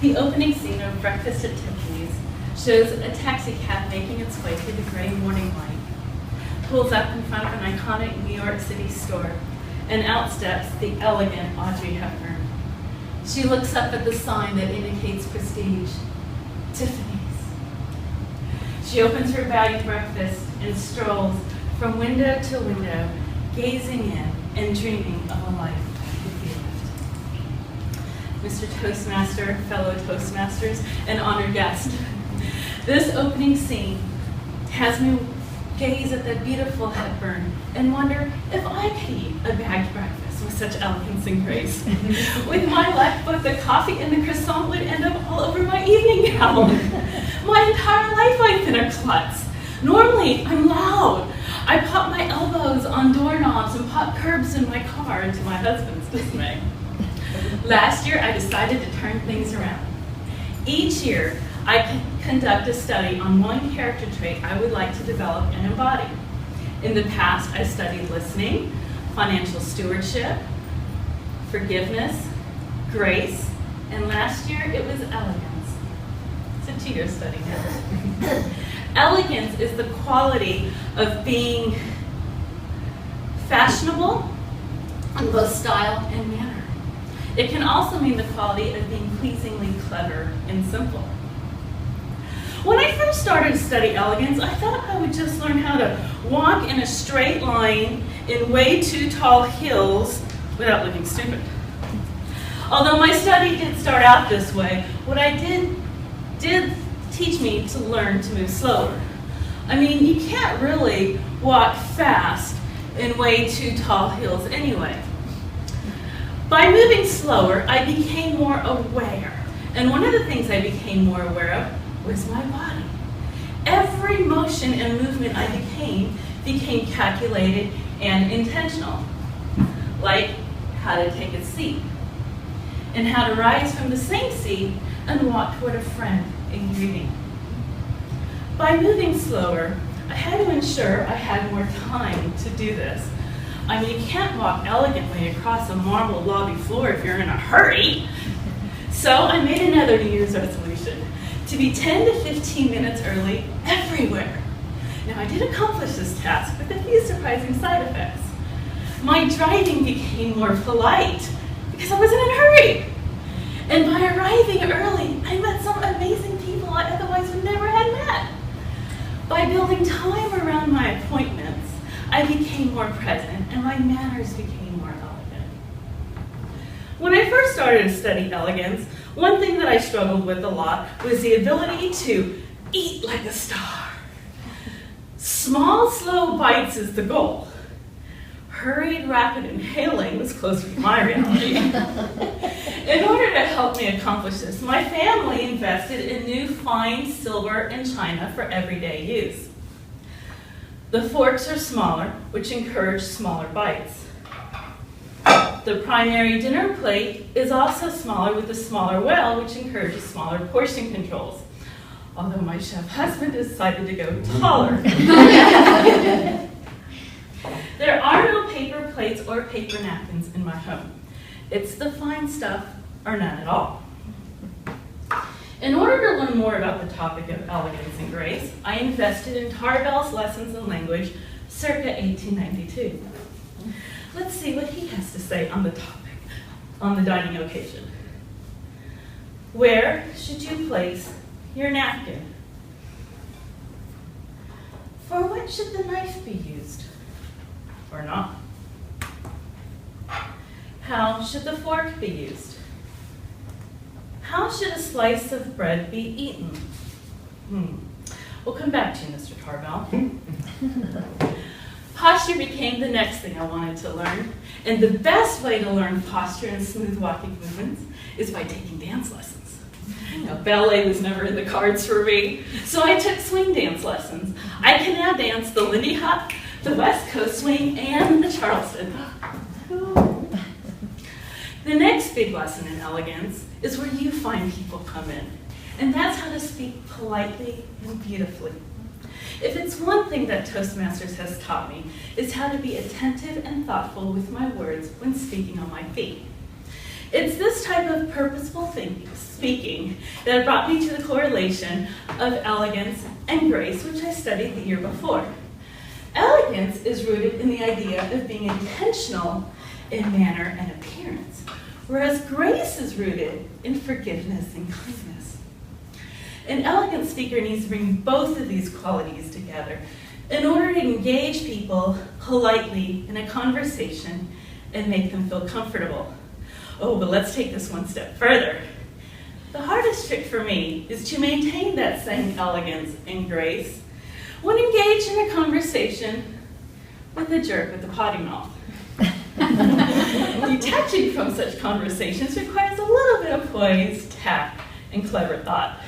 The opening scene of Breakfast at Tiffany's shows a taxi cab making its way through the gray morning light, pulls up in front of an iconic New York City store, and out steps the elegant Audrey Hepburn. She looks up at the sign that indicates prestige, Tiffany's. She opens her bag of breakfast and strolls from window to window, gazing in and dreaming of a life that could be lived. Mr. Toastmaster, fellow Toastmasters, and honored guest, this opening scene has me gaze at that beautiful Hepburn and wonder if I could eat a bagged breakfast with such elegance and grace. With my luck, both the coffee and the croissant would end up all over my evening gown. My entire life I've been a klutz. Normally, I'm loud. I pop my elbows on doorknobs and pop curbs in my car, to my husband's dismay. Last year, I decided to turn things around. Each year, I conduct a study on one character trait I would like to develop and embody. In the past, I studied listening, financial stewardship, forgiveness, grace, and last year it was elegance. It's a 2-year study now. Elegance is the quality of being fashionable in both style and manner. It can also mean the quality of being pleasingly clever and simple. When I first started to study elegance, I thought I would just learn how to walk in a straight line in way too tall heels without looking stupid. Although my study did start out this way, what I did teach me to learn to move slower. I mean, you can't really walk fast in way too tall heels anyway. By moving slower, I became more aware. And one of the things I became more aware of was my body. Every motion and movement I became calculated and intentional. Like how to take a seat, and how to rise from the same seat and walk toward a friend in greeting. By moving slower, I had to ensure I had more time to do this. I mean, you can't walk elegantly across a marble lobby floor if you're in a hurry. So I made another New Year's resolution, to be 10 to 15 minutes early everywhere. Now, I did accomplish this task with a few surprising side effects. My driving became more polite because I wasn't in a hurry. And by arriving early, I met some amazing people I otherwise would never have met. By building time around my appointments, I became more present and my manners became more elegant. When I first started to study elegance, one thing that I struggled with a lot was the ability to eat like a star. Small, slow bites is the goal. Hurried, rapid inhaling was closer to my reality. In order to help me accomplish this, my family invested in new fine silver and china for everyday use. The forks are smaller, which encourage smaller bites. The primary dinner plate is also smaller with a smaller well, which encourages smaller portion controls. Although my chef husband decided to go taller. There are no paper plates or paper napkins in my home. It's the fine stuff or none at all. In order to learn more about the topic of elegance and grace, I invested in Tarbell's Lessons in Language circa 1892. Let's see what he has to say on the topic, on the dining occasion. Where should you place your napkin? For what should the knife be used? Or not? How should the fork be used? How should a slice of bread be eaten? We'll come back to you, Mr. Tarbell. Posture became the next thing I wanted to learn, and the best way to learn posture and smooth walking movements is by taking dance lessons. Now, ballet was never in the cards for me, so I took swing dance lessons. I can now dance the Lindy Hop, the West Coast Swing, and the Charleston. The next big lesson in elegance is where you find people come in, and that's how to speak politely and beautifully. If it's one thing that Toastmasters has taught me, it's how to be attentive and thoughtful with my words when speaking on my feet. It's this type of purposeful speaking that brought me to the correlation of elegance and grace, which I studied the year before. Elegance is rooted in the idea of being intentional in manner and appearance, whereas grace is rooted in forgiveness and kindness. An elegant speaker needs to bring both of these qualities together in order to engage people politely in a conversation and make them feel comfortable. Oh, but let's take this one step further. The hardest trick for me is to maintain that same elegance and grace when engaged in a conversation with a jerk with a potty mouth. Detaching from such conversations requires a little bit of poise, tact, and clever thought.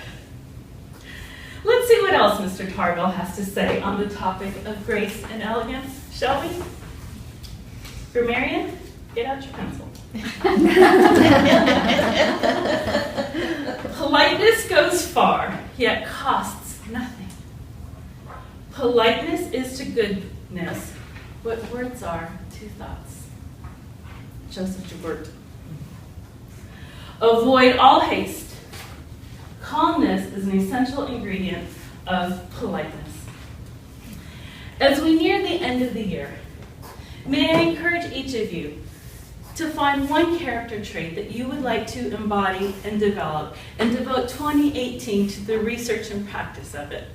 Let's see what else Mr. Tarville has to say on the topic of grace and elegance, shall we? Grammarian, get out your pencil. Politeness goes far, yet costs nothing. Politeness is to goodness what words are to thoughts. Joseph Joubert. Avoid all haste. Calmness is an essential ingredient of politeness. As we near the end of the year, may I encourage each of you to find one character trait that you would like to embody and develop, and devote 2018 to the research and practice of it.